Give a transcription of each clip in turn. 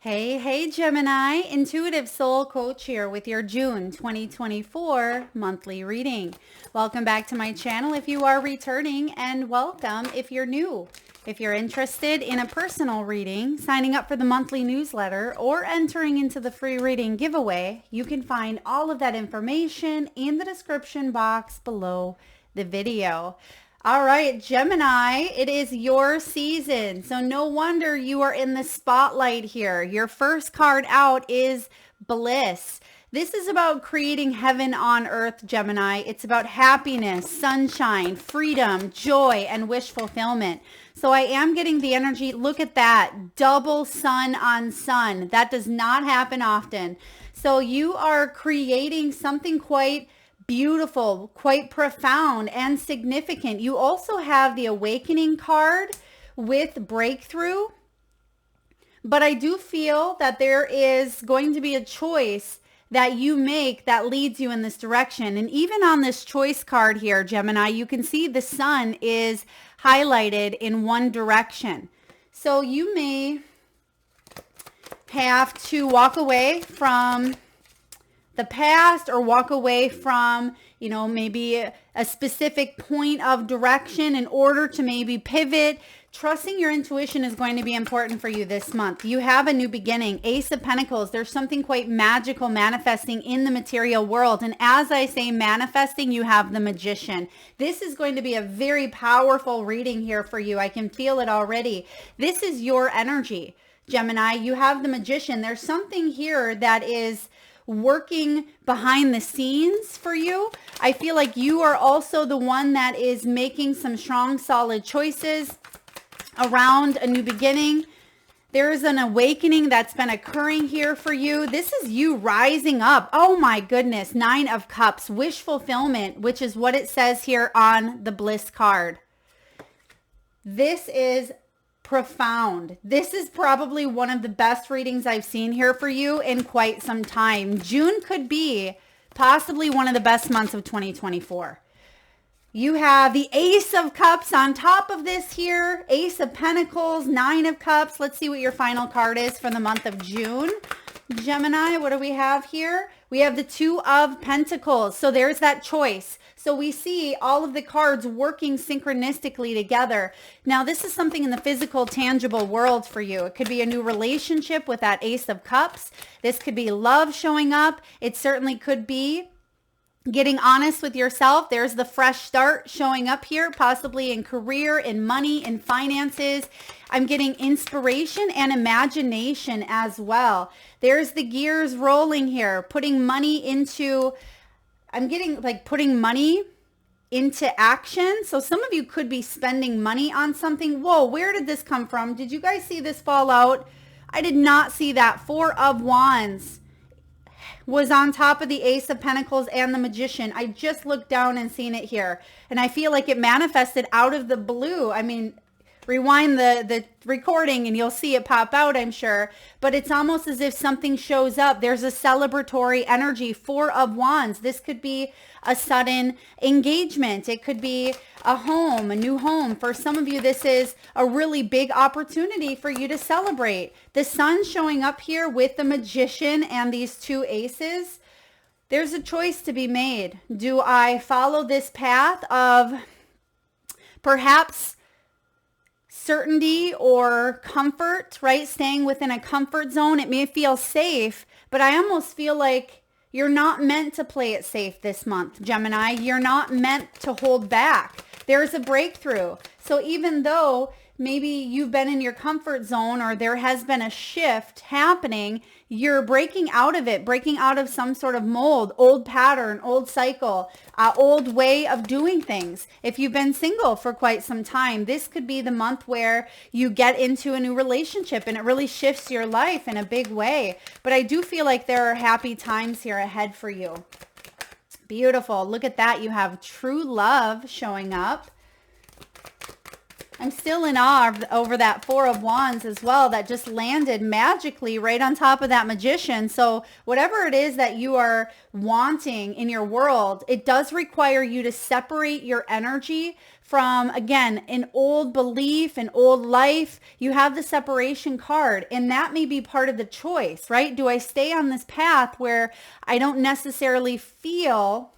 Hey, Gemini, Intuitive Soul Coach here with your June 2024 monthly reading. Welcome back to my channel if you are returning, and welcome if you're new. If you're interested in a personal reading, signing up for the monthly newsletter, or entering into the free reading giveaway, you can find all of that information in the description box below the video. All right, Gemini, it is your season. So no wonder you are in the spotlight here. Your first card out is Bliss. This is about creating heaven on earth, Gemini. It's about happiness, sunshine, freedom, joy, and wish fulfillment. So I am getting the energy. Look at that. Double sun on sun. That does not happen often. So you are creating something quite beautiful, quite profound and significant. You also have the awakening card with breakthrough, but I do feel that there is going to be a choice that you make that leads you in this direction. And even on this choice card here, Gemini, you can see the sun is highlighted in one direction. So you may have to walk away from the past or walk away from, maybe a specific point of direction in order to maybe pivot. Trusting your intuition is going to be important for you this month. You have a new beginning. Ace of Pentacles. There's something quite magical manifesting in the material world. And as I say manifesting, you have the Magician. This is going to be a very powerful reading here for you. I can feel it already. This is your energy, Gemini. You have the Magician. There's something here that is working behind the scenes for you. I feel like you are also the one that is making some strong, solid choices around a new beginning. There is an awakening that's been occurring here for you. This is you rising up. Oh my goodness. 9 of Cups, wish fulfillment, which is what it says here on the Bliss card. This is profound. This is probably one of the best readings I've seen here for you in quite some time. June could be possibly one of the best months of 2024. You have the Ace of Cups on top of this here. Ace of Pentacles, 9 of Cups. Let's see what your final card is for the month of June. Gemini, what do we have here? We have the 2 of Pentacles. So there's that choice. So we see all of the cards working synchronistically together. Now, this is something in the physical, tangible world for you. It could be a new relationship with that Ace of Cups. This could be love showing up. It certainly could be getting honest with yourself. There's the fresh start showing up here, possibly in career, in money, in finances. I'm getting inspiration and imagination as well. There's the gears rolling here, putting money into, I'm getting like putting money into action. So some of you could be spending money on something. Whoa, where did this come from? Did you guys see this fall out? I did not see that. 4 of Wands was on top of the Ace of Pentacles and the Magician. I just looked down and seen it here. And I feel like it manifested out of the blue. I mean, rewind the recording and you'll see it pop out, I'm sure. But it's almost as if something shows up. There's a celebratory energy. 4 of Wands. This could be a sudden engagement. It could be a home, a new home. For some of you, this is a really big opportunity for you to celebrate. The sun showing up here with the Magician and these 2 aces. There's a choice to be made. Do I follow this path of perhaps certainty or comfort, right? Staying within a comfort zone. It may feel safe, but I almost feel like you're not meant to play it safe this month, Gemini. You're not meant to hold back. There's a breakthrough. So even though maybe you've been in your comfort zone or there has been a shift happening, you're breaking out of it, breaking out of some sort of mold, old pattern, old cycle, old way of doing things. If you've been single for quite some time, this could be the month where you get into a new relationship and it really shifts your life in a big way. But I do feel like there are happy times here ahead for you. Beautiful. Look at that. You have true love showing up. I'm still in awe over that Four of Wands as well that just landed magically right on top of that Magician. So whatever it is that you are wanting in your world, it does require you to separate your energy from, again, an old belief, an old life. You have the separation card, and that may be part of the choice, right? Do I stay on this path where I don't necessarily feel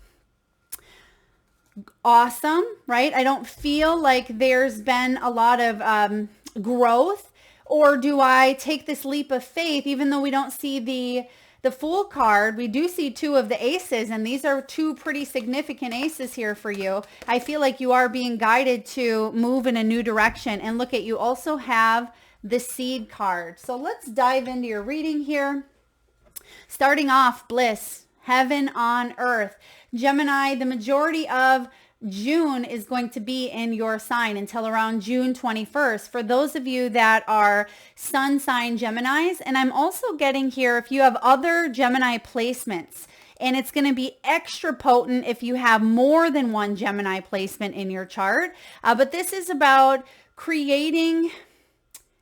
awesome, right? I don't feel like there's been a lot of growth, or do I take this leap of faith, even though we don't see the Fool card? We do see two of the aces, and these are two pretty significant aces here for you. I feel like you are being guided to move in a new direction. And look at, you also have the Seed card. So let's dive into your reading here. Starting off, bliss, heaven on earth. Gemini, the majority of June is going to be in your sign until around June 21st. For those of you that are sun sign Geminis, and I'm also getting here if you have other Gemini placements, and it's going to be extra potent if you have more than one Gemini placement in your chart. But this is about creating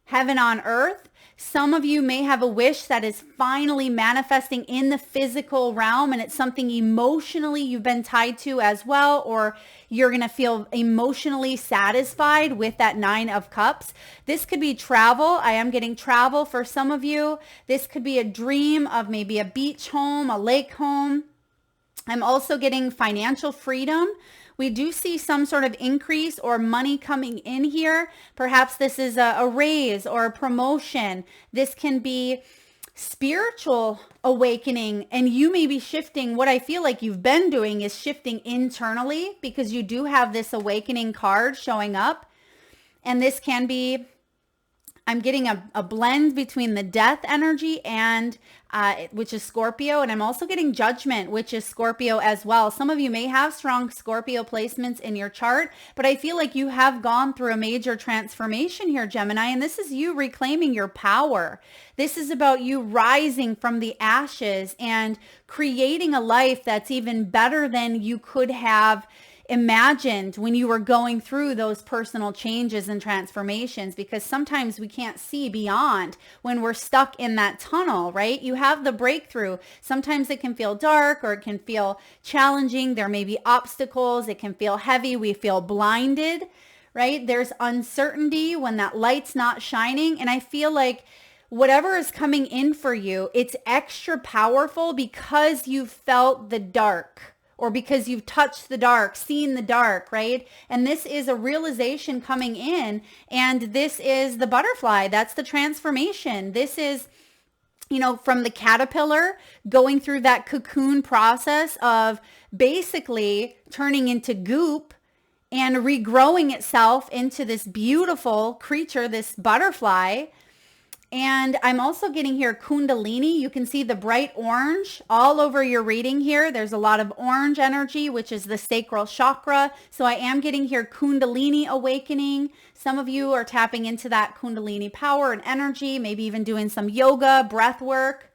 heaven on earth. Some of you may have a wish that is finally manifesting in the physical realm, and it's something emotionally you've been tied to as well, or you're going to feel emotionally satisfied with that Nine of Cups. This could be travel. I am getting travel for some of you. This could be a dream of maybe a beach home, a lake home. I'm also getting financial freedom. We do see some sort of increase or money coming in here. Perhaps this is a raise or a promotion. This can be spiritual awakening, and you may be shifting. What I feel like you've been doing is shifting internally, because you do have this awakening card showing up. And this can be, I'm getting a blend between the death energy and which is Scorpio, and I'm also getting judgment, which is Scorpio as well. Some of you may have strong Scorpio placements in your chart, but I feel like you have gone through a major transformation here, Gemini, and this is you reclaiming your power. This is about you rising from the ashes and creating a life that's even better than you could have imagined when you were going through those personal changes and transformations, because sometimes we can't see beyond when we're stuck in that tunnel, right? You have the breakthrough. Sometimes it can feel dark, or it can feel challenging. There may be obstacles. It can feel heavy. We feel blinded, right? There's uncertainty when that light's not shining. And I feel like whatever is coming in for you, it's extra powerful because you felt the dark, or because you've touched the dark, seen the dark, right? And this is a realization coming in, and this is the butterfly. That's the transformation. This is, you know, from the caterpillar going through that cocoon process of basically turning into goop and regrowing itself into this beautiful creature, this butterfly. And I'm also getting here Kundalini. You can see the bright orange all over your reading here. There's a lot of orange energy, which is the sacral chakra. So I am getting here Kundalini awakening. Some of you are tapping into that Kundalini power and energy, maybe even doing some yoga, breath work.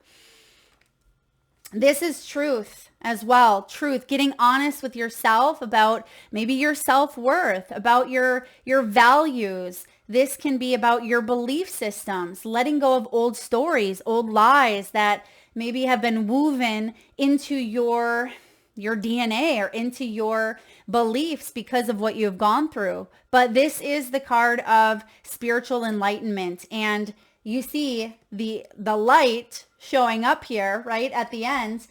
This is truth as well. Truth, getting honest with yourself about maybe your self-worth, about your values. This can be about your belief systems, letting go of old stories, old lies that maybe have been woven into your DNA or into your beliefs because of what you've gone through. But this is the card of spiritual enlightenment. And you see the light showing up here, right, at the end.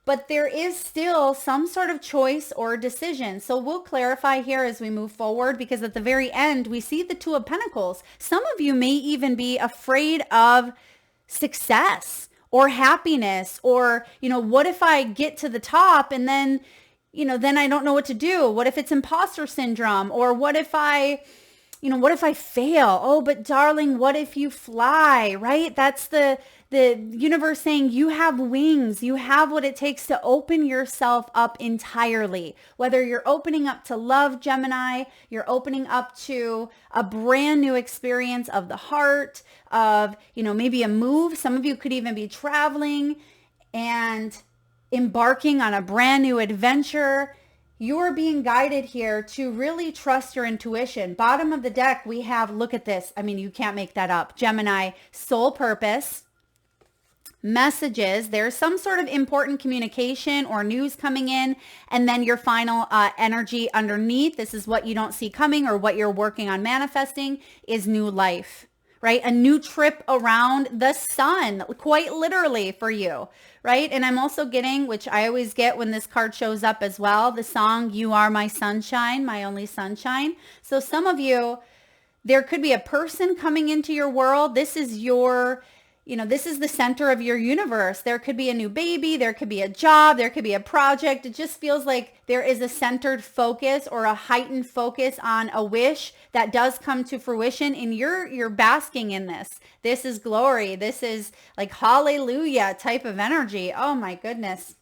But there is still some sort of choice or decision. So we'll clarify here as we move forward, because at the very end, we see the Two of Pentacles. Some of you may even be afraid of success or happiness, or, you know, what if I get to the top and then, you know, then I don't know what to do? What if it's imposter syndrome? Or what if I fail? Oh, but darling, what if you fly, right? That's the universe saying you have wings. You have what it takes to open yourself up entirely. Whether you're opening up to love, Gemini, you're opening up to a brand new experience of the heart, of, you know, maybe a move. Some of you could even be traveling and embarking on a brand new adventure. You are being guided here to really trust your intuition. Bottom of the deck, we have, look at this. I mean, you can't make that up. Gemini, soul purpose, messages. There's some sort of important communication or news coming in. And then your final energy underneath, this is what you don't see coming or what you're working on manifesting, is new life, right? A new trip around the sun, quite literally for you, right? And I'm also getting, which I always get when this card shows up as well, the song, You Are My Sunshine, My Only Sunshine. So some of you, there could be a person coming into your world. This is your, this is the center of your universe. There could be a new baby. There could be a job. There could be a project. It just feels like there is a centered focus or a heightened focus on a wish that does come to fruition, and you're basking in this. This is glory. This is like hallelujah type of energy. Oh my goodness.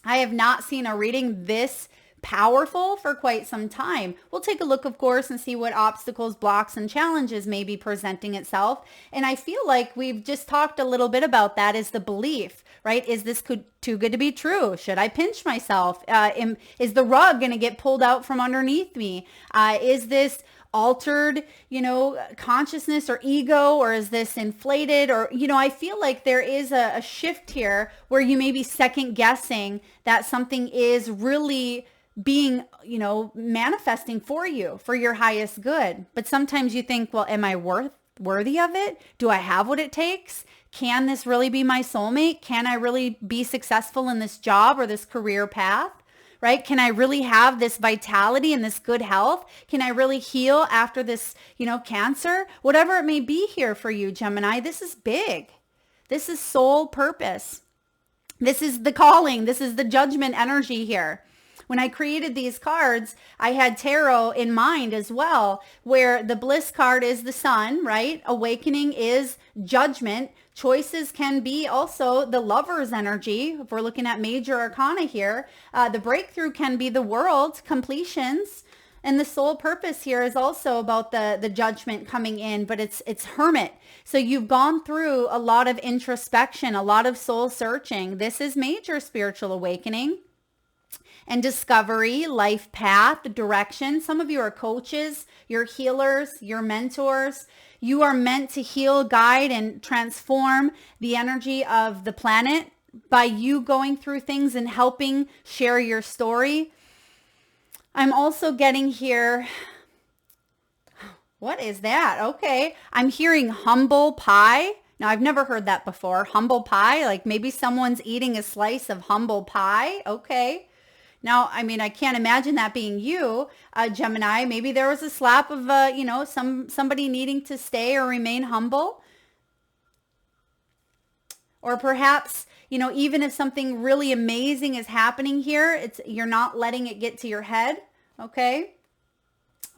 I have not seen a reading this powerful for quite some time. We'll take a look, of course, and see what obstacles, blocks, and challenges may be presenting itself. And I feel like we've just talked a little bit about that, is the belief, right? Is this too good to be true? Should I pinch myself? Is the rug going to get pulled out from underneath me? Is this altered, consciousness or ego, or is this inflated? Or, I feel like there is a shift here where you may be second guessing that something is really being, manifesting for you, for your highest good. But sometimes you think, well, am I worthy of it? Do I have what it takes? Can this really be my soulmate? Can I really be successful in this job or this career path? Right? Can I really have this vitality and this good health? Can I really heal after this, cancer? Whatever it may be here for you, Gemini, this is big. This is soul purpose. This is the calling. This is the judgment energy here. When I created these cards, I had tarot in mind as well, where the bliss card is the sun, right? Awakening is judgment. Choices can be also the lover's energy. If we're looking at major arcana here, the breakthrough can be the world, completions. And the soul purpose here is also about the judgment coming in, but it's hermit. So you've gone through a lot of introspection, a lot of soul searching. This is major spiritual awakening and discovery, life path, direction. Some of you are coaches, you're healers, you're mentors. You are meant to heal, guide, and transform the energy of the planet by you going through things and helping share your story. I'm also getting here, what is that? Okay, I'm hearing humble pie. Now, I've never heard that before. Humble pie, like maybe someone's eating a slice of humble pie. Okay. Now, I mean, I can't imagine that being you, Gemini. Maybe there was a slap of, somebody needing to stay or remain humble. Or perhaps, even if something really amazing is happening here, you're not letting it get to your head, okay?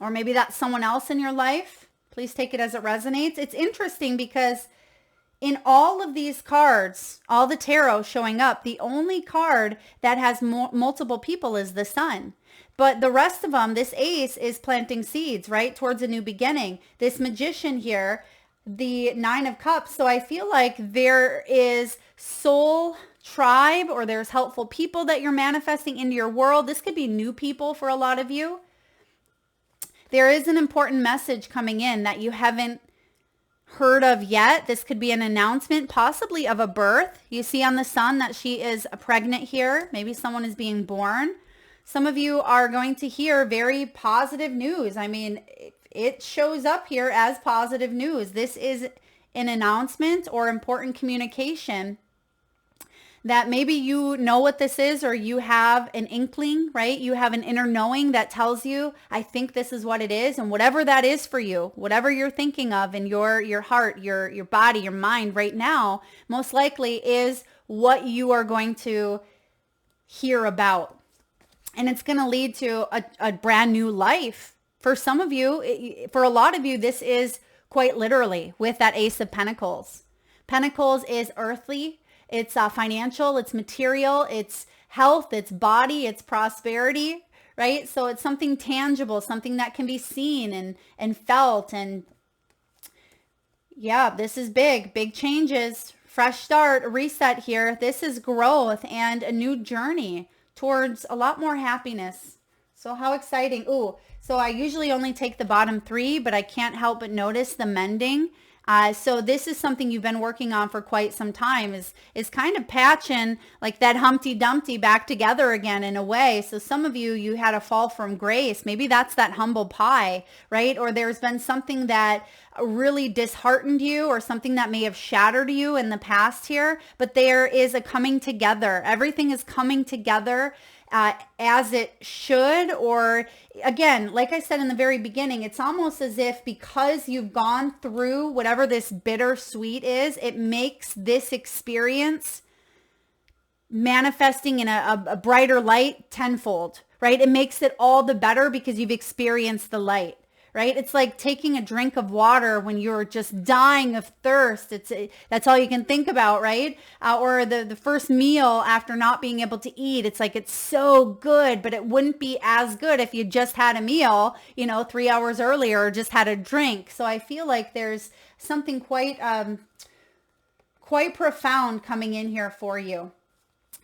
Or maybe that's someone else in your life. Please take it as it resonates. It's interesting because in all of these cards, all the tarot showing up, the only card that has multiple people is the sun. But the rest of them, this ace is planting seeds, right? Towards a new beginning. This magician here, the 9 of Cups. So I feel like there is soul tribe, or there's helpful people that you're manifesting into your world. This could be new people for a lot of you. There is an important message coming in that you haven't heard of yet. This could be an announcement, possibly of a birth. You see on the sun that she is pregnant here. Maybe someone is being born. Some of you are going to hear very positive news. I mean, it shows up here as positive news. This is an announcement or important communication that maybe you know what this is, or you have an inkling, right? You have an inner knowing that tells you, I think this is what it is. And whatever that is for you, whatever you're thinking of in your heart, your body, your mind right now, most likely is what you are going to hear about. And it's going to lead to a brand new life. For some of you, for a lot of you, this is quite literally with that Ace of Pentacles. Pentacles is earthly. It's financial, it's material, it's health, it's body, it's prosperity, right? So it's something tangible, something that can be seen and felt. And yeah, this is big changes, fresh start, a reset here. This is growth and a new journey towards a lot more happiness. So how exciting. Ooh, so I usually only take the bottom 3, but I can't help but notice the mending. So this is something you've been working on for quite some time, is kind of patching like that Humpty Dumpty back together again in a way. So some of you had a fall from grace. Maybe that's that humble pie, right? Or there's been something that really disheartened you, or something that may have shattered you in the past here, but there is a coming together. Everything is coming together as it should. Or again, like I said in the very beginning, it's almost as if because you've gone through whatever this bittersweet is, it makes this experience manifesting in a brighter light tenfold, right? It makes it all the better because you've experienced the light. Right? It's like taking a drink of water when you're just dying of thirst. That's all you can think about, right? Or the first meal after not being able to eat. It's like, it's so good, but it wouldn't be as good if you just had a meal, 3 hours earlier, or just had a drink. So I feel like there's something quite profound coming in here for you.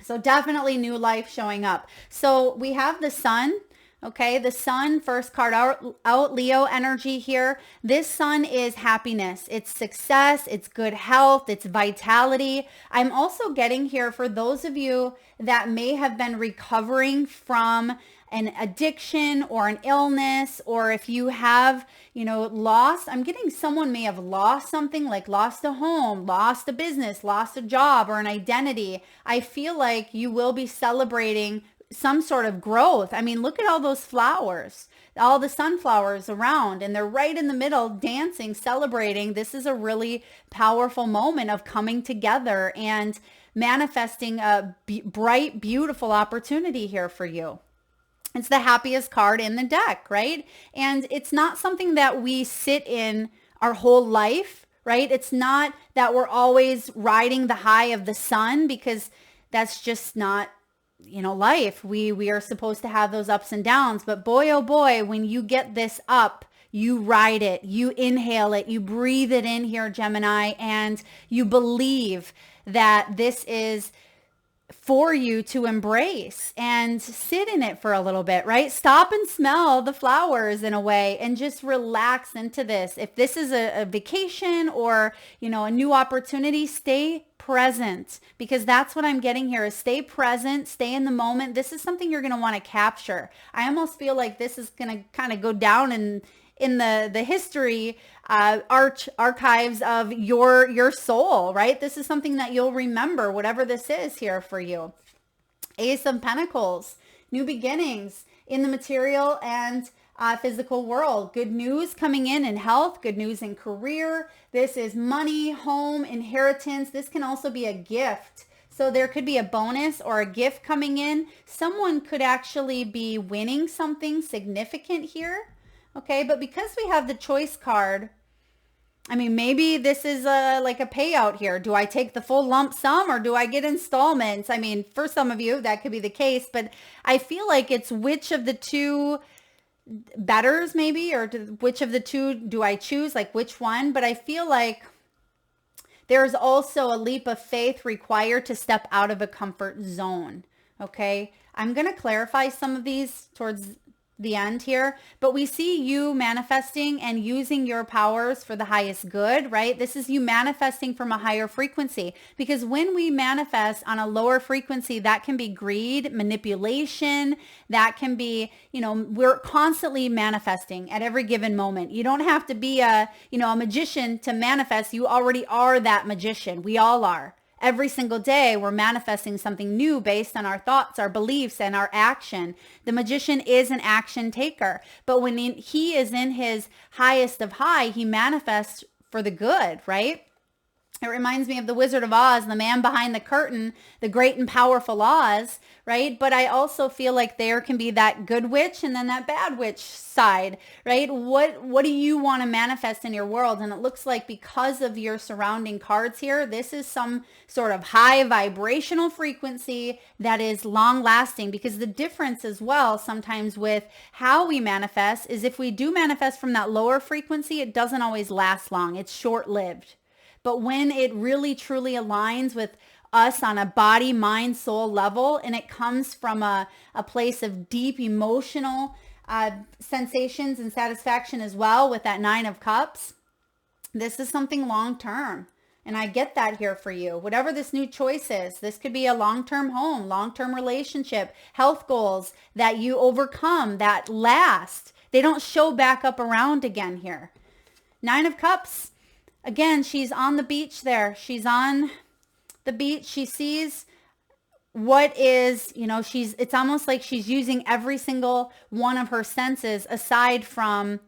So definitely new life showing up. So we have the sun. Okay, the sun, first card out, Leo energy here. This sun is happiness, it's success, it's good health, it's vitality. I'm also getting here for those of you that may have been recovering from an addiction or an illness, or if you have, lost, I'm getting someone may have lost something, like lost a home, lost a business, lost a job, or an identity. I feel like you will be celebrating some sort of growth. I mean, look at all those flowers, all the sunflowers around, and they're right in the middle dancing, celebrating. This is a really powerful moment of coming together and manifesting a bright, beautiful opportunity here for you. It's the happiest card in the deck, right? And it's not something that we sit in our whole life, right? It's not that we're always riding the high of the sun, because that's just not life. We are supposed to have those ups and downs, but boy, oh boy, when you get this up, you ride it, you inhale it, you breathe it in here, Gemini, and you believe that this is for you to embrace and sit in it for a little bit, right? Stop and smell the flowers in a way and just relax into this. If this is a vacation or, a new opportunity, stay present, because that's what I'm getting here is stay present, stay in the moment. This is something you're going to want to capture. I almost feel like this is going to kind of go down in the history archives of your soul, right? This is something that you'll remember, whatever this is here for you. Ace of Pentacles, new beginnings in the material and physical world. Good news coming in health, good news in career. This is money, home, inheritance. This can also be a gift. So there could be a bonus or a gift coming in. Someone could actually be winning something significant here. Okay, but because we have the choice card, I mean, maybe this is like a payout here. Do I take the full lump sum or do I get installments? I mean, for some of you, that could be the case, but I feel like it's which of the two betters maybe, or which of the two do I choose? Like which one? But I feel like there's also a leap of faith required to step out of a comfort zone. Okay, I'm going to clarify some of these towards the end here, but we see you manifesting and using your powers for the highest good, right? This is you manifesting from a higher frequency, because when we manifest on a lower frequency, that can be greed, manipulation, that can be, we're constantly manifesting at every given moment. You don't have to be a magician to manifest. You already are that magician. We all are. Every single day, we're manifesting something new based on our thoughts, our beliefs, and our action. The magician is an action taker. But when he is in his highest of high, he manifests for the good, right? It reminds me of the Wizard of Oz, the man behind the curtain, the great and powerful Oz, right? But I also feel like there can be that good witch and then that bad witch side, right? What do you want to manifest in your world? And it looks like because of your surrounding cards here, this is some sort of high vibrational frequency that is long lasting, because the difference as well sometimes with how we manifest is if we do manifest from that lower frequency, it doesn't always last long. It's short-lived. But when it really truly aligns with us on a body, mind, soul level. And it comes from a place of deep emotional sensations and satisfaction as well with that Nine of Cups. This is something long-term. And I get that here for you. Whatever this new choice is, this could be a long-term home, long-term relationship, health goals that you overcome, that last. They don't show back up around again here. Nine of Cups, again, she's on the beach there. She's on the beach. She sees what is, it's almost like she's using every single one of her senses aside from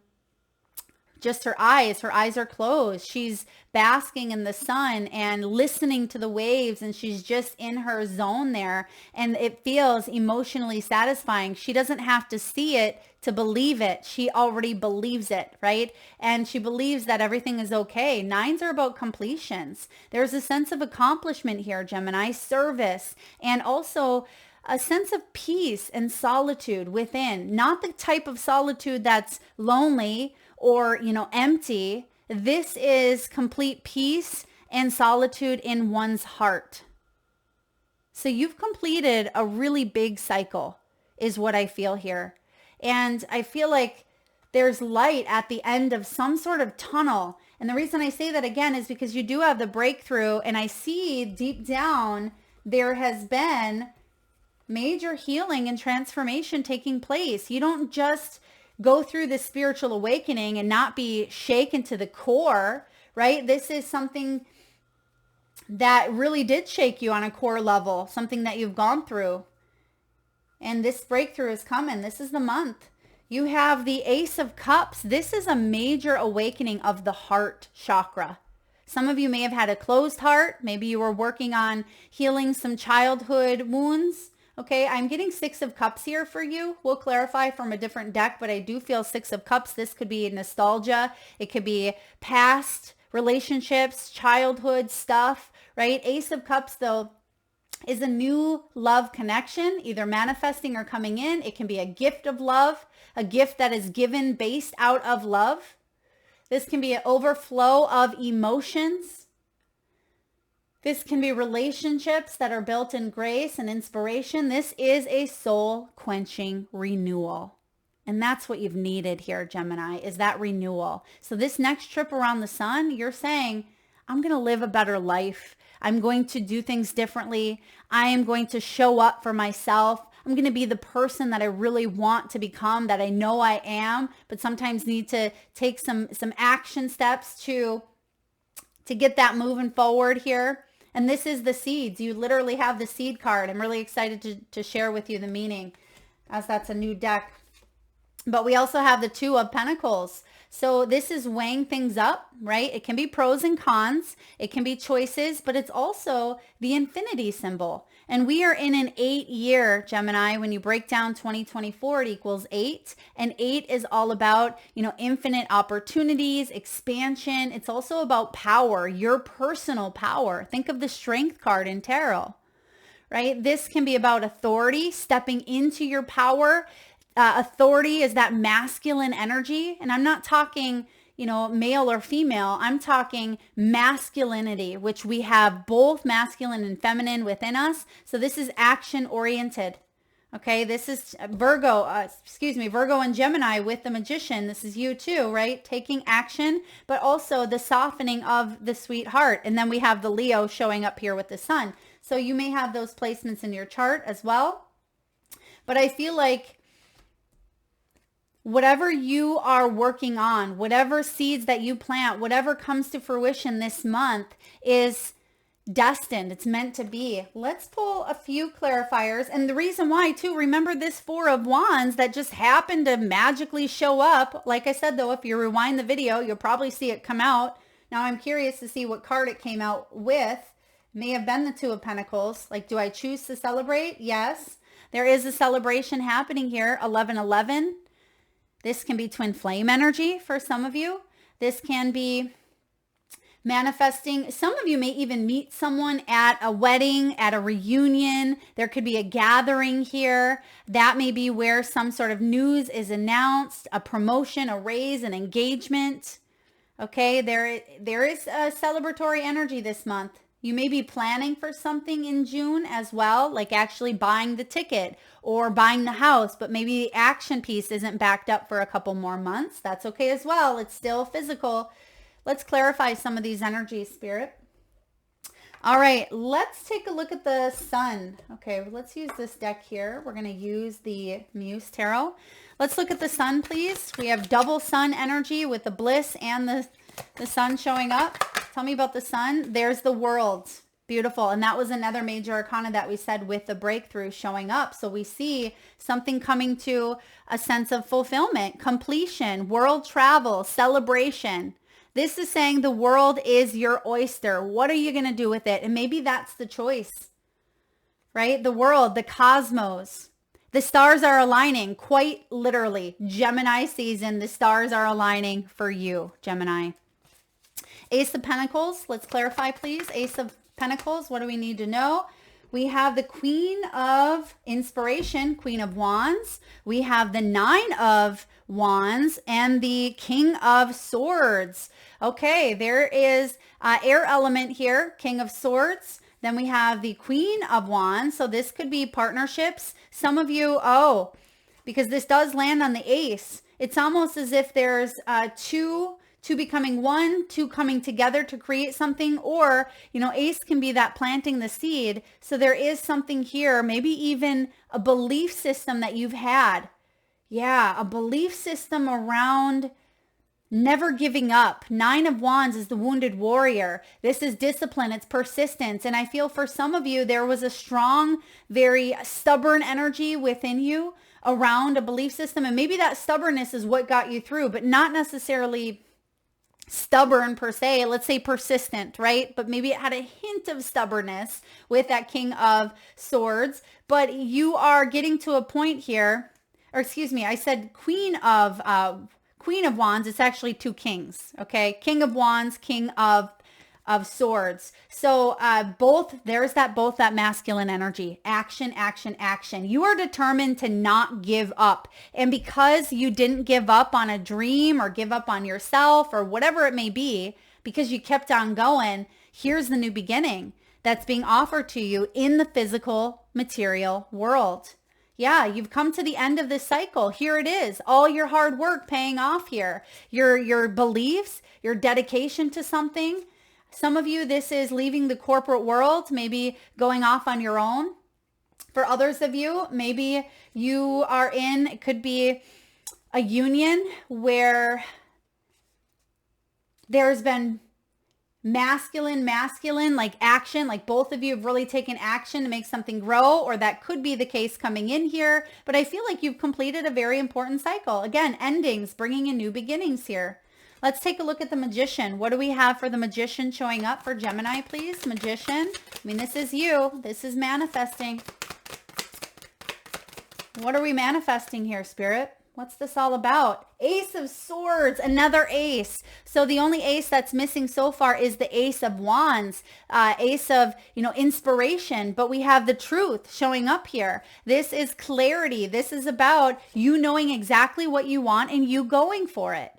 just her eyes. Her eyes are closed. She's basking in the sun and listening to the waves, and she's just in her zone there. And it feels emotionally satisfying. She doesn't have to see it to believe it. She already believes it, right? And she believes that everything is okay. Nines are about completions. There's a sense of accomplishment here, Gemini, service, and also a sense of peace and solitude within. Not the type of solitude that's lonely or, empty. This is complete peace and solitude in one's heart. So you've completed a really big cycle is what I feel here. And I feel like there's light at the end of some sort of tunnel. And the reason I say that again is because you do have the breakthrough, and I see deep down there has been major healing and transformation taking place. You don't just go through this spiritual awakening and not be shaken to the core, right? This is something that really did shake you on a core level, something that you've gone through. And this breakthrough is coming. This is the month. You have the Ace of Cups. This is a major awakening of the heart chakra. Some of you may have had a closed heart. Maybe you were working on healing some childhood wounds. Okay, I'm getting Six of Cups here for you. We'll clarify from a different deck, but I do feel Six of Cups. This could be nostalgia. It could be past relationships, childhood stuff, right? Ace of Cups, though, is a new love connection, either manifesting or coming in. It can be a gift of love, a gift that is given based out of love. This can be an overflow of emotions. This can be relationships that are built in grace and inspiration. This is a soul-quenching renewal. And that's what you've needed here, Gemini, is that renewal. So this next trip around the sun, you're saying, I'm going to live a better life. I'm going to do things differently. I am going to show up for myself. I'm going to be the person that I really want to become, that I know I am, but sometimes need to take some action steps to get that moving forward here. And this is the seeds. You literally have the seed card. I'm really excited to share with you the meaning, as that's a new deck. But we also have the Two of Pentacles. So this is weighing things up, right? It can be pros and cons. It can be choices, but it's also the infinity symbol. And we are in an 8-year, Gemini. When you break down 2024, it equals 8. And 8 is all about, infinite opportunities, expansion. It's also about power, your personal power. Think of the Strength card in tarot, right? This can be about authority, stepping into your power. Authority is that masculine energy. And I'm not talking, male or female. I'm talking masculinity, which we have both masculine and feminine within us. So this is action oriented. Okay. This is Virgo and Gemini with the Magician. This is you too, right? Taking action, but also the softening of the sweetheart. And then we have the Leo showing up here with the Sun. So you may have those placements in your chart as well. But I feel like whatever you are working on, whatever seeds that you plant, whatever comes to fruition this month is destined. It's meant to be. Let's pull a few clarifiers. And the reason why too, remember this Four of Wands that just happened to magically show up. Like I said, though, if you rewind the video, you'll probably see it come out. Now I'm curious to see what card it came out with. May have been the Two of Pentacles. Like, do I choose to celebrate? Yes. There is a celebration happening here. 11/11. This can be twin flame energy for some of you. This can be manifesting. Some of you may even meet someone at a wedding, at a reunion. There could be a gathering here. That may be where some sort of news is announced, a promotion, a raise, an engagement. Okay, there is a celebratory energy this month. You may be planning for something in June as well, like actually buying the ticket or buying the house, but maybe the action piece isn't backed up for a couple more months. That's okay as well. It's still physical. Let's clarify some of these energies, Spirit. All right, let's take a look at the sun. Okay, let's use this deck here. We're going to use the Muse Tarot. Let's look at the sun, please. We have double sun energy with the bliss and the sun showing up. Tell me about the sun. There's the world. Beautiful. And that was another major arcana that we said with the breakthrough showing up. So we see something coming to a sense of fulfillment, completion, world travel, celebration. This is saying the world is your oyster. What are you going to do with it? And maybe that's the choice, right? The world, the cosmos, the stars are aligning quite literally. Gemini season, the stars are aligning for you, Gemini. Ace of Pentacles. Let's clarify, please. Ace of Pentacles. What do we need to know? We have the Queen of Inspiration, Queen of Wands. We have the Nine of Wands and the King of Swords. Okay, there is air element here, King of Swords. Then we have the Queen of Wands. So this could be partnerships. Some of you, because this does land on the ace. It's almost as if there's two becoming one, two coming together to create something, or, ace can be that planting the seed. So there is something here, maybe even a belief system that you've had. Yeah, a belief system around never giving up. Nine of Wands is the wounded warrior. This is discipline. It's persistence. And I feel for some of you, there was a strong, very stubborn energy within you around a belief system. And maybe that stubbornness is what got you through, but not necessarily stubborn per se. Let's say persistent, right? But maybe it had a hint of stubbornness with that King of Swords. But you are getting to a point here, or excuse me, I said Queen of Wands. It's actually two kings. Okay, King of Wands, King of Swords. So both that masculine energy, action, action, action. You are determined to not give up. And because you didn't give up on a dream or give up on yourself or whatever it may be, because you kept on going, here's the new beginning that's being offered to you in the physical material world. Yeah, you've come to the end of this cycle. Here it is. All your hard work paying off here. Your beliefs, your dedication to something. Some of you, this is leaving the corporate world, maybe going off on your own. For others of you, maybe you are in, it could be a union where there's been masculine, like action, like both of you have really taken action to make something grow, or that could be the case coming in here. But I feel like you've completed a very important cycle. Again, endings, bringing in new beginnings here. Let's take a look at the Magician. What do we have for the Magician showing up for Gemini, please? Magician. I mean, this is you. This is manifesting. What are we manifesting here, Spirit? What's this all about? Ace of Swords, another ace. So the only ace that's missing so far is the Ace of Wands, ace of, inspiration. But we have the truth showing up here. This is clarity. This is about you knowing exactly what you want and you going for it.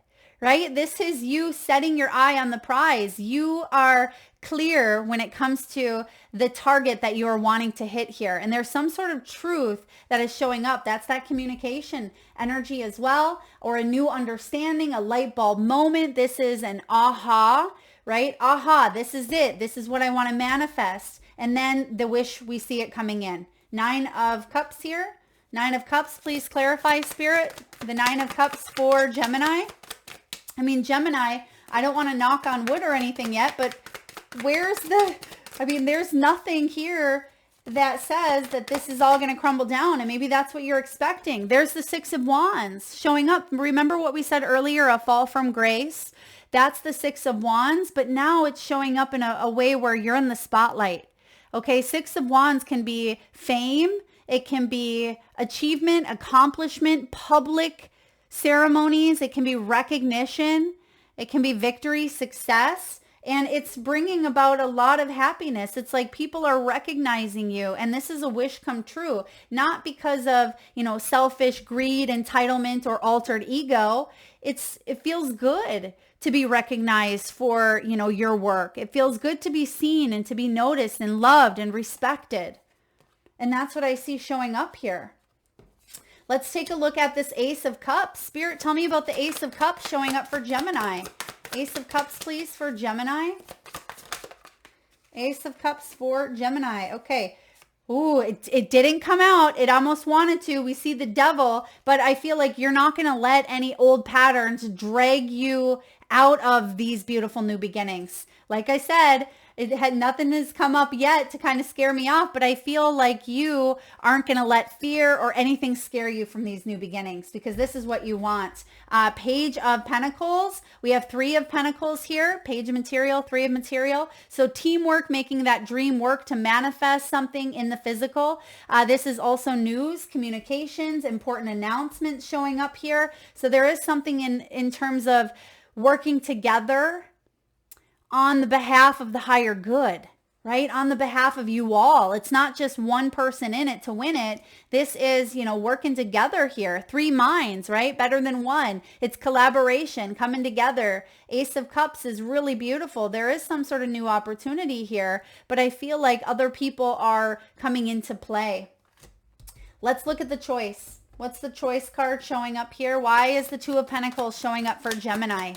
Right? This is you setting your eye on the prize. You are clear when it comes to the target that you are wanting to hit here. And there's some sort of truth that is showing up. That's that communication energy as well, or a new understanding, a light bulb moment. This is an aha, right? Aha, this is it. This is what I want to manifest. And then the wish, we see it coming in. Nine of Cups here. Nine of Cups, please clarify, Spirit. The Nine of Cups for Gemini. I mean, Gemini, I don't want to knock on wood or anything yet, but there's nothing here that says that this is all going to crumble down. And maybe that's what you're expecting. There's the Six of Wands showing up. Remember what we said earlier, a fall from grace? That's the Six of Wands, but now it's showing up in a way where you're in the spotlight. Okay, Six of Wands can be fame. It can be achievement, accomplishment, public ceremonies. It can be recognition. It can be victory, success. And it's bringing about a lot of happiness. It's like people are recognizing you. And this is a wish come true. Not because of, selfish greed, entitlement, or altered ego. It feels good to be recognized for, you know, your work. It feels good to be seen and to be noticed and loved and respected. And that's what I see showing up here. Let's take a look at this Ace of Cups. Spirit, tell me about the Ace of Cups showing up for Gemini. Ace of Cups, please, for Gemini. Ace of Cups for Gemini. Okay. Ooh, it didn't come out. It almost wanted to. We see the Devil, but I feel like you're not going to let any old patterns drag you out of these beautiful new beginnings. Like I said, nothing has come up yet to kind of scare me off, but I feel like you aren't going to let fear or anything scare you from these new beginnings, because this is what you want. Page of Pentacles. We have 3 of Pentacles here. Page of Material, 3 of Material. So teamwork, making that dream work to manifest something in the physical. This is also news, communications, important announcements showing up here. So there is something in terms of working together on the behalf of the higher good, right? On the behalf of you all. It's not just one person in it to win it. This is, you know, working together here. 3 minds, right? Better than one. It's collaboration, coming together. Ace of Cups is really beautiful. There is some sort of new opportunity here, but I feel like other people are coming into play. Let's look at the choice. What's the choice card showing up here? Why is the 2 of Pentacles showing up for Gemini?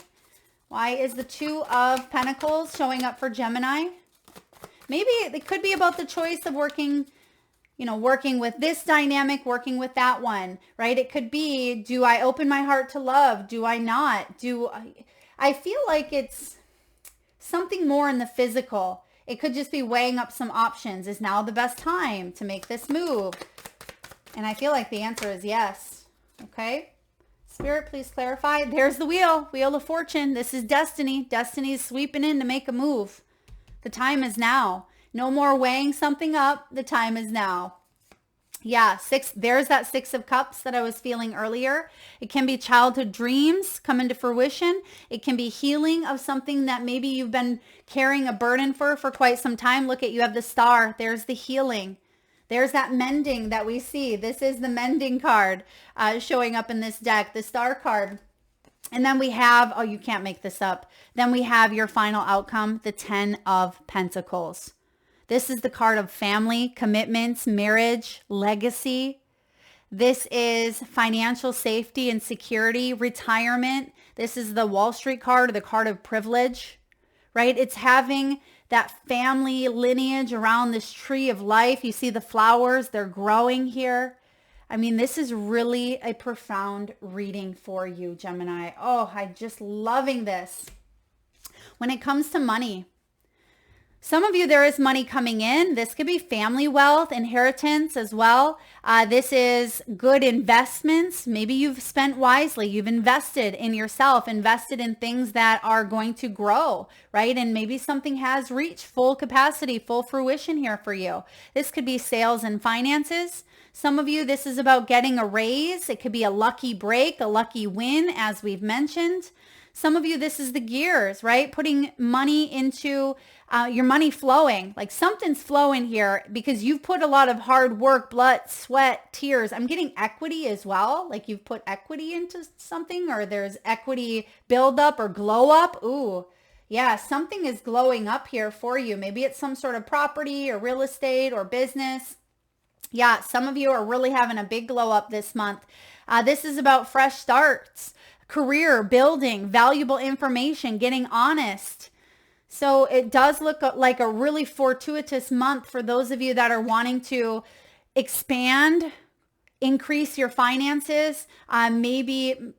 Why is the 2 of Pentacles showing up for Gemini? Maybe it could be about the choice of working, you know, working with this dynamic, working with that one, right? It could be, do I open my heart to love? Do I not? I feel like it's something more in the physical. It could just be weighing up some options. Is now the best time to make this move? And I feel like the answer is yes. Okay. Spirit, please clarify. There's the wheel. Wheel of Fortune. This is destiny. Destiny is sweeping in to make a move. The time is now. No more weighing something up. The time is now. Yeah, 6. There's that 6 of Cups that I was feeling earlier. It can be childhood dreams come into fruition. It can be healing of something that maybe you've been carrying a burden for quite some time. Look at, you have the Star. There's the healing. There's that mending that we see. This is the mending card showing up in this deck, the Star card. And then we have, oh, you can't make this up. Then we have your final outcome, the 10 of Pentacles. This is the card of family, commitments, marriage, legacy. This is financial safety and security, retirement. This is the Wall Street card, or the card of privilege, right? It's having that family lineage around this tree of life. You see the flowers, they're growing here. I mean, this is really a profound reading for you, Gemini. Oh, I'm just loving this. When it comes to money, some of you, there is money coming in. This could be family wealth, inheritance as well. This is good investments. Maybe you've spent wisely. You've invested in yourself, invested in things that are going to grow, right? And maybe something has reached full capacity, full fruition here for you. This could be sales and finances. Some of you, this is about getting a raise. It could be a lucky break, a lucky win, as we've mentioned. Some of you, this is the gears, right? Putting money into your money flowing, like something's flowing here because you've put a lot of hard work, blood, sweat, tears. I'm getting equity as well. Like you've put equity into something, or there's equity buildup or glow up. Ooh, yeah, something is glowing up here for you. Maybe it's some sort of property or real estate or business. Yeah, some of you are really having a big glow up this month. This is about fresh starts, career building, valuable information, getting honest. So it does look like a really fortuitous month for those of you that are wanting to expand, increase your finances, maybe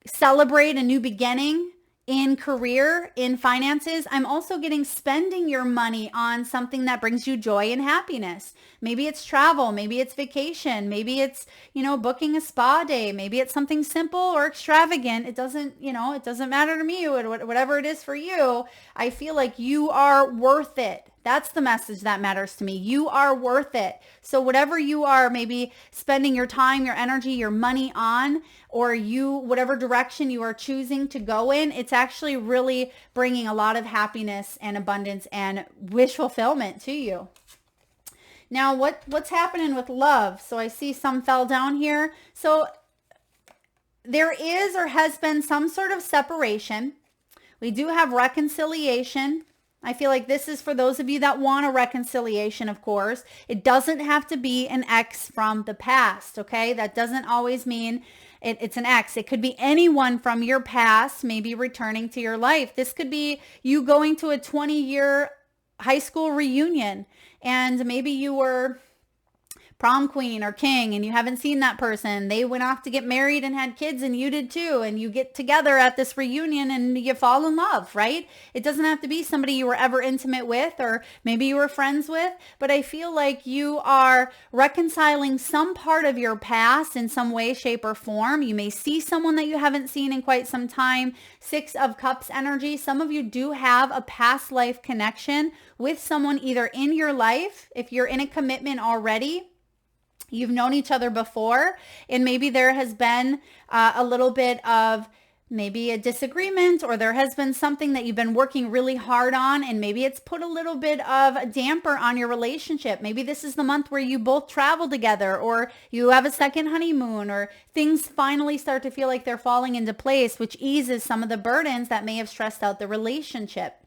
celebrate a new beginning in career, in finances. I'm also getting spending your money on something that brings you joy and happiness. Maybe it's travel, maybe it's vacation, maybe it's, booking a spa day, maybe it's something simple or extravagant. It doesn't matter to me, whatever it is for you. I feel like you are worth it. That's the message that matters to me. You are worth it. So whatever you are maybe spending your time, your energy, your money on, or whatever direction you are choosing to go in, it's actually really bringing a lot of happiness and abundance and wish fulfillment to you. Now, what's happening with love? So I see some fell down here. So there is or has been some sort of separation We do have reconciliation. I feel like this is for those of you that want a reconciliation, of course. It doesn't have to be an ex from the past, okay? That doesn't always mean it's an ex. It could be anyone from your past, maybe returning to your life. This could be you going to a 20-year high school reunion, and maybe you were prom queen or king and you haven't seen that person. They went off to get married and had kids and you did too. And you get together at this reunion and you fall in love, right? It doesn't have to be somebody you were ever intimate with or maybe you were friends with, but I feel like you are reconciling some part of your past in some way, shape, or form. You may see someone that you haven't seen in quite some time. 6 of Cups energy. Some of you do have a past life connection with someone either in your life, if you're in a commitment already, you've known each other before, and maybe there has been a little bit of maybe a disagreement, or there has been something that you've been working really hard on, and maybe it's put a little bit of a damper on your relationship. Maybe this is the month where you both travel together, or you have a second honeymoon, or things finally start to feel like they're falling into place, which eases some of the burdens that may have stressed out the relationship.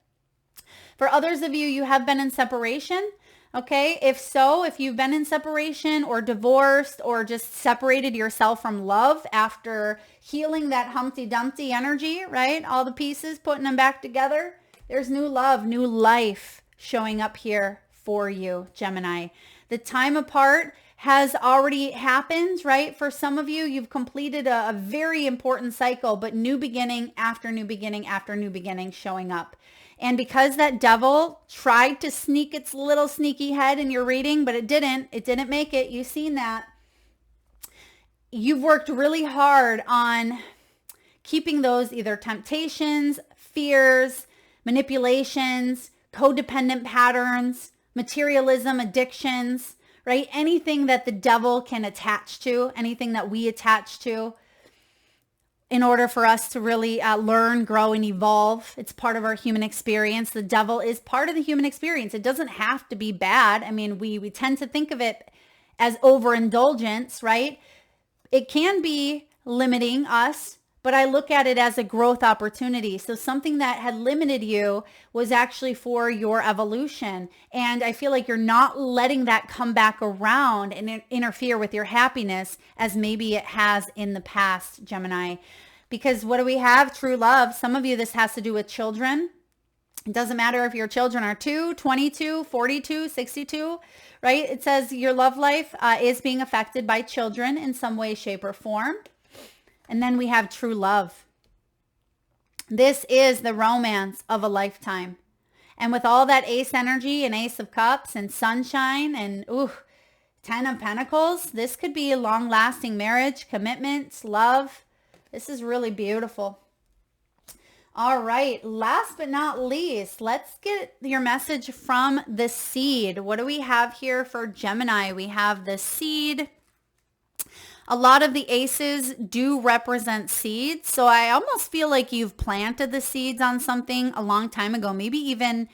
For others of you, you have been in separation. Okay, if so, if you've been in separation or divorced or just separated yourself from love after healing that Humpty Dumpty energy, right? All the pieces, putting them back together. There's new love, new life showing up here for you, Gemini. The time apart has already happened, right? For some of you, you've completed a very important cycle, but new beginning after new beginning after new beginning showing up. And because that devil tried to sneak its little sneaky head in your reading, but it didn't make it. You've seen that. You've worked really hard on keeping those either temptations, fears, manipulations, codependent patterns, materialism, addictions, right? Anything that the devil can attach to, anything that we attach to, in order for us to really learn, grow, and evolve. It's part of our human experience. The devil is part of the human experience. It doesn't have to be bad. I mean, we tend to think of it as overindulgence, right? It can be limiting us, but I look at it as a growth opportunity. So something that had limited you was actually for your evolution. And I feel like you're not letting that come back around and interfere with your happiness as maybe it has in the past, Gemini. Because what do we have? True love. Some of you, this has to do with children. It doesn't matter if your children are 2, 22, 42, 62, right? It says your love life is being affected by children in some way, shape, or form. And then we have true love. This is the romance of a lifetime. And with all that ace energy and ace of cups and sunshine and 10 of pentacles, this could be a long-lasting marriage, commitments, love. This is really beautiful. All right, last but not least, let's get your message from the seed. What do we have here for Gemini? We have the seed. A lot of the aces do represent seeds. So I almost feel like you've planted the seeds on something a long time ago. Maybe even,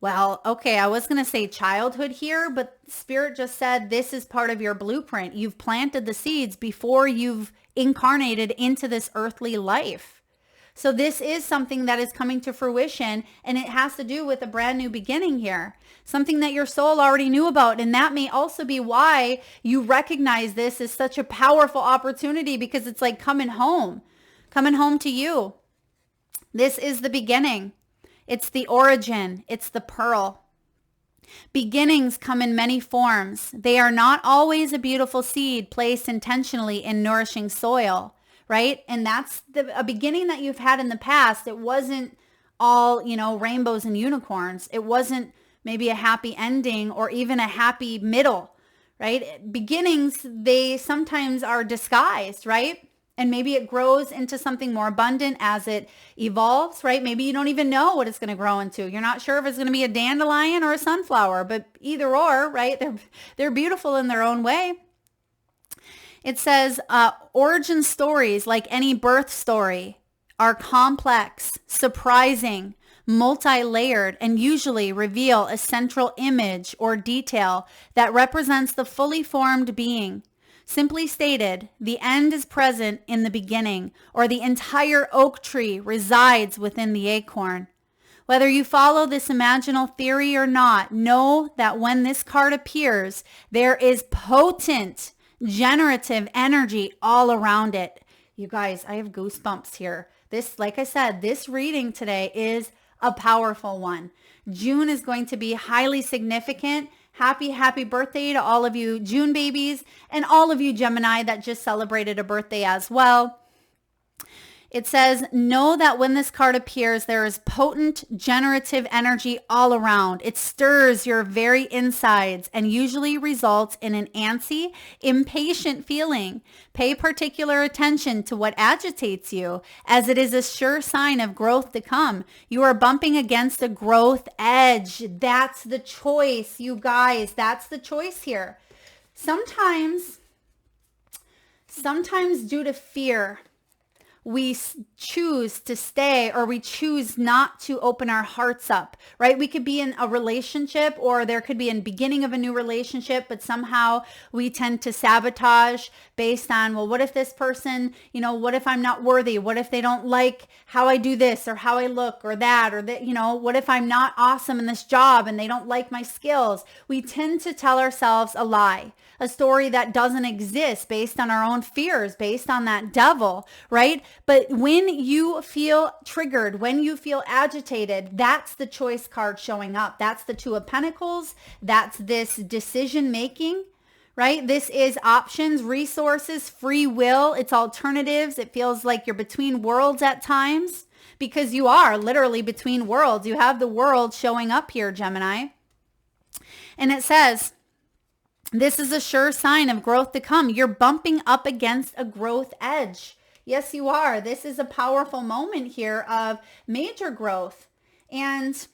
well, okay, I was going to say childhood here, but Spirit just said this is part of your blueprint. You've planted the seeds before you've incarnated into this earthly life. So this is something that is coming to fruition, and it has to do with a brand new beginning here. Something that your soul already knew about. And that may also be why you recognize this as such a powerful opportunity, because it's like coming home to you. This is the beginning. It's the origin. It's the pearl. Beginnings come in many forms. They are not always a beautiful seed placed intentionally in nourishing soil, right? And that's a beginning that you've had in the past. It wasn't all, rainbows and unicorns. It wasn't maybe a happy ending or even a happy middle, right? Beginnings, they sometimes are disguised, right? And maybe it grows into something more abundant as it evolves, right? Maybe you don't even know what it's going to grow into. You're not sure if it's going to be a dandelion or a sunflower, but either or, right? They're beautiful in their own way. It says origin stories, like any birth story, are complex, surprising, multi-layered, and usually reveal a central image or detail that represents the fully formed being. Simply stated, the end is present in the beginning, or the entire oak tree resides within the acorn. Whether you follow this imaginal theory or not, know that when this card appears, there is potent generative energy all around it. You guys, I have goosebumps here. This, like I said, this reading today is a powerful one. June is going to be highly significant. Happy birthday to all of you June babies and all of you Gemini that just celebrated a birthday as well. It says, know that when this card appears, there is potent generative energy all around. It stirs your very insides and usually results in an antsy, impatient feeling. Pay particular attention to what agitates you, as it is a sure sign of growth to come. You are bumping against a growth edge. That's the choice, you guys. That's the choice here. Sometimes due to fear, we choose to stay, or we choose not to open our hearts up, right? We could be in a relationship, or there could be a beginning of a new relationship, but somehow we tend to sabotage based on, well, what if this person, what if I'm not worthy? What if they don't like how I do this or how I look or that, or that, what if I'm not awesome in this job and they don't like my skills? We tend to tell ourselves a lie, a story that doesn't exist based on our own fears, based on that devil, right? But when you feel triggered, when you feel agitated, that's the choice card showing up. That's the Two of Pentacles. That's this decision making, right? This is options, resources, free will. It's alternatives. It feels like you're between worlds at times, because you are literally between worlds. You have the world showing up here, Gemini. And it says, this is a sure sign of growth to come. You're bumping up against a growth edge. Yes, you are. This is a powerful moment here of major growth. And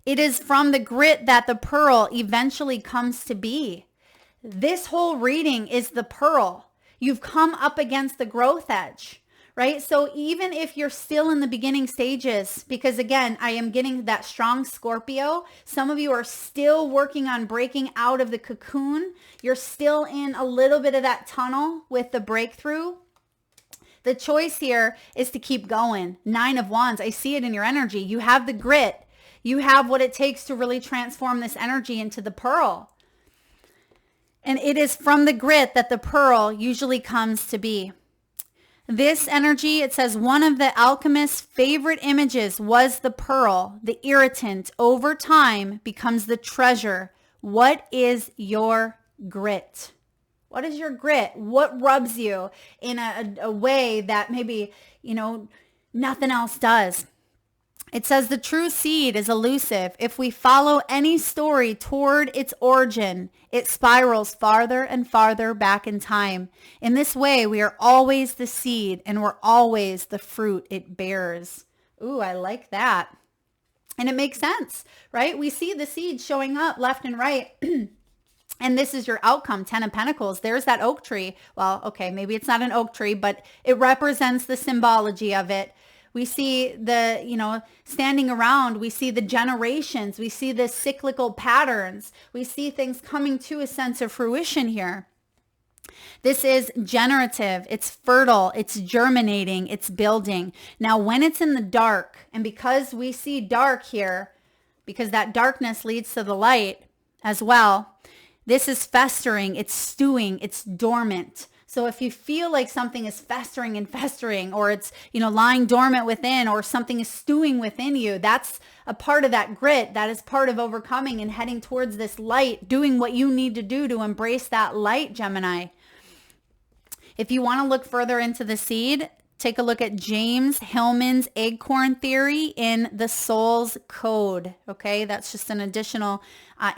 it is from the grit that the pearl eventually comes to be. This whole reading is the pearl. You've come up against the growth edge, right? So even if you're still in the beginning stages, because again, I am getting that strong Scorpio. Some of you are still working on breaking out of the cocoon. You're still in a little bit of that tunnel with the breakthrough. The choice here is to keep going. 9 of Wands. I see it in your energy. You have the grit. You have what it takes to really transform this energy into the pearl. And it is from the grit that the pearl usually comes to be. This energy, it says, one of the alchemist's favorite images was the pearl. The irritant over time becomes the treasure. What is your grit? What is your grit? What rubs you in a way that maybe, nothing else does? It says the true seed is elusive. If we follow any story toward its origin, it spirals farther and farther back in time. In this way, we are always the seed and we're always the fruit it bears. Ooh, I like that. And it makes sense, right? We see the seed showing up left and right. And this is your outcome, 10 of Pentacles. There's that oak tree. Well, okay, maybe it's not an oak tree, but it represents the symbology of it. We see the, standing around. We see the generations. We see the cyclical patterns. We see things coming to a sense of fruition here. This is generative. It's fertile. It's germinating. It's building. Now, when it's in the dark, and because we see dark here, because that darkness leads to the light as well, this is festering, it's stewing, it's dormant. So if you feel like something is festering and festering, or it's, lying dormant within, or something is stewing within you, that's a part of that grit. That is part of overcoming and heading towards this light, doing what you need to do to embrace that light, Gemini. If you want to look further into the seed, take a look at James Hillman's acorn theory in the Soul's Code. Okay, that's just an additional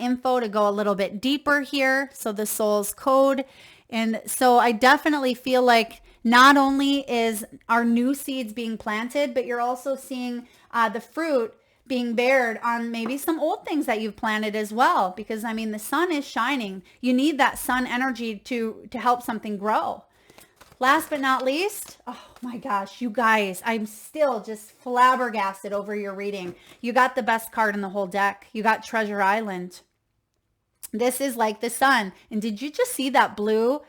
info to go a little bit deeper here. So the Soul's Code. And so I definitely feel like not only is our new seeds being planted, but you're also seeing the fruit being bared on maybe some old things that you've planted as well. Because the sun is shining. You need that sun energy to help something grow. Last but not least, oh my gosh, you guys, I'm still just flabbergasted over your reading. You got the best card in the whole deck. You got Treasure Island. This is like the sun. And did you just see that blue?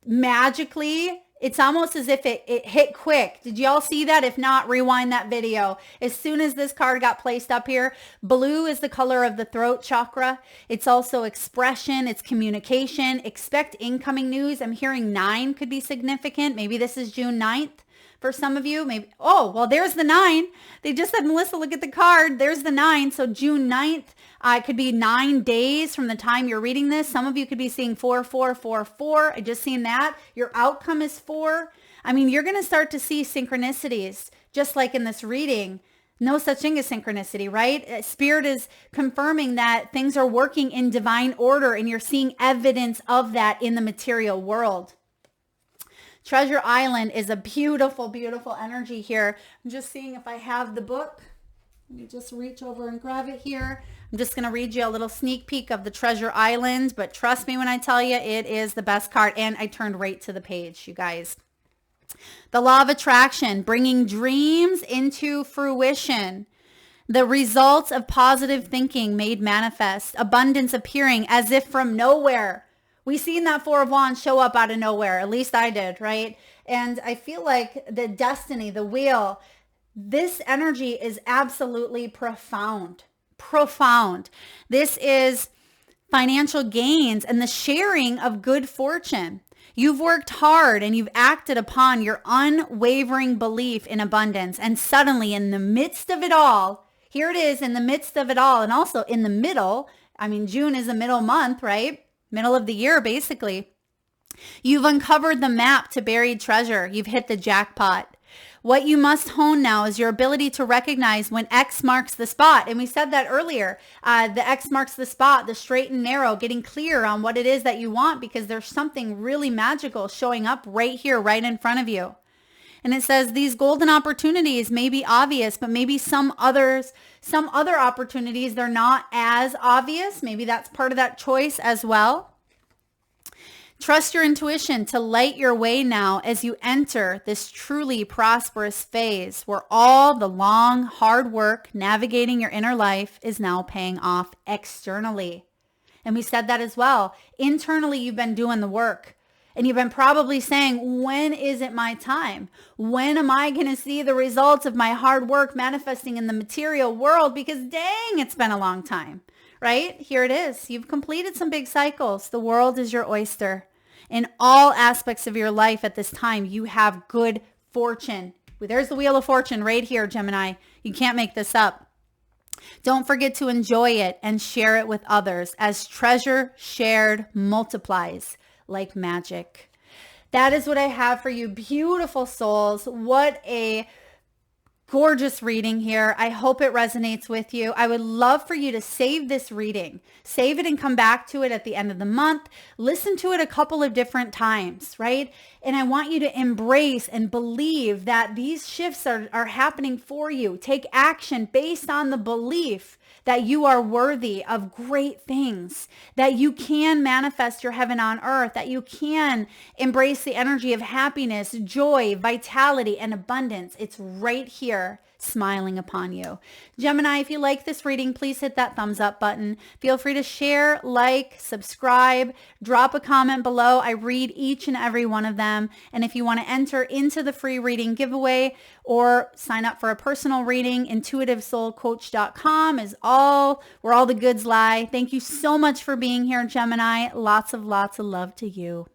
Magically, it's almost as if it hit quick. Did y'all see that? If not, rewind that video. As soon as this card got placed up here, blue is the color of the throat chakra. It's also expression, it's communication. Expect incoming news. I'm hearing 9 could be significant. Maybe this is June 9th. For some of you, maybe, oh, well, there's the 9. They just said, Melissa, look at the card. There's the 9. So June 9th, it could be 9 days from the time you're reading this. Some of you could be seeing 4, 4, 4, 4. I just seen that. Your outcome is 4. I mean, you're going to start to see synchronicities, just like in this reading. No such thing as synchronicity, right? Spirit is confirming that things are working in divine order, and you're seeing evidence of that in the material world. Treasure Island is a beautiful, beautiful energy here. I'm just seeing if I have the book. Let me just reach over and grab it here. I'm just going to read you a little sneak peek of the Treasure Island, but trust me when I tell you, it is the best card. And I turned right to the page, you guys. The law of attraction, bringing dreams into fruition. The results of positive thinking made manifest. Abundance appearing as if from nowhere. We seen that 4 of Wands show up out of nowhere. At least I did, right? And I feel like the destiny, the wheel, this energy is absolutely profound. Profound. This is financial gains and the sharing of good fortune. You've worked hard and you've acted upon your unwavering belief in abundance. And suddenly in the midst of it all, here it is in the midst of it all, and also in the middle, I mean, June is a middle month, right? Middle of the year, basically. You've uncovered the map to buried treasure. You've hit the jackpot. What you must hone now is your ability to recognize when X marks the spot. And we said that earlier. The X marks the spot, the straight and narrow, getting clear on what it is that you want, because there's something really magical showing up right here, right in front of you. And it says these golden opportunities may be obvious, but maybe some other opportunities, they're not as obvious. Maybe that's part of that choice as well. Trust your intuition to light your way now as you enter this truly prosperous phase where all the long, hard work navigating your inner life is now paying off externally. And we said that as well. Internally, you've been doing the work. And you've been probably saying, when is it my time? When am I going to see the results of my hard work manifesting in the material world? Because dang, it's been a long time, right? Here it is. You've completed some big cycles. The world is your oyster. In all aspects of your life at this time, you have good fortune. There's the Wheel of Fortune right here, Gemini. You can't make this up. Don't forget to enjoy it and share it with others, as treasure shared multiplies like magic. That is what I have for you, beautiful souls. What a gorgeous reading here. I hope it resonates with you. I would love for you to save this reading. Save it and come back to it at the end of the month. Listen to it a couple of different times, right? And I want you to embrace and believe that these shifts are happening for you. Take action based on the belief that you are worthy of great things, that you can manifest your heaven on earth, that you can embrace the energy of happiness, joy, vitality, and abundance. It's right here smiling upon you. Gemini, if you like this reading, please hit that thumbs up button. Feel free to share, like, subscribe, drop a comment below. I read each and every one of them. And if you want to enter into the free reading giveaway or sign up for a personal reading, intuitivesoulcoach.com is where all the goods lie. Thank you so much for being here, Gemini. Lots of love to you.